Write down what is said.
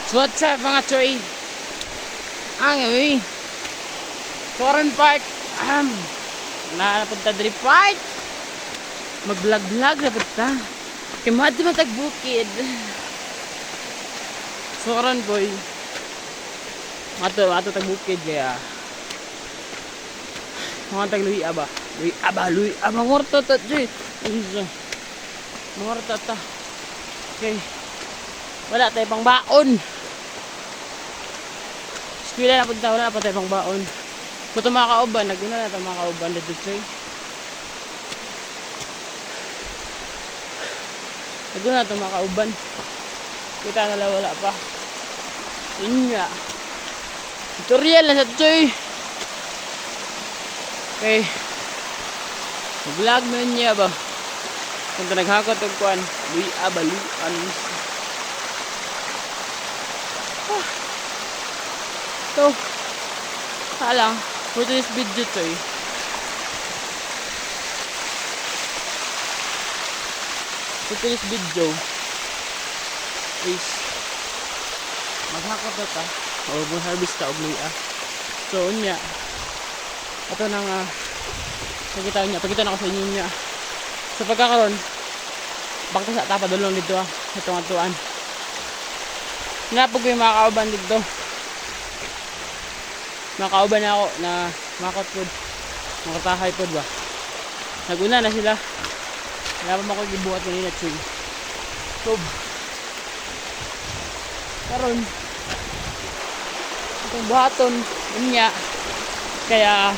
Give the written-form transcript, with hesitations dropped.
So what's up mga choy? Ang uwi Foreign Park napunta diri park. Mag-vlog-vlog na punta. Kimad di matagbukid. Foreign boy. Ato tagbukid kaya. Mga tagluhi aba. Luhi aba ngorto ta choy. Ngorto ta. Okay. Wala tayo pang baon. Eskwela na punta, wala na pa tayo pang baon. Kung ito mga kauban, naguna na ito mga kauban dito choy. Naguna na ito mga kauban. Kita nala wala pa. Inya. Tutorial na sa choy. Okay. Vlog na niya ba? Kung ito naghakot ang kuhan, luy-abaluan. So, halang, for this video choy. For this video is maghakot na ta o mag-harvest ta og luya. So, unya ito nang pakita na ko sa inyo niya. So, pagkakaroon bakit sa tapa dulong dito itong atuan. Hinapog ko yung mga kauban dito. Mga kauban na ako na makot food, makatahay food ba. Naguna na sila. Kaya pa makikibuhat kanina choy. So, karon itong buhaton niya. Kaya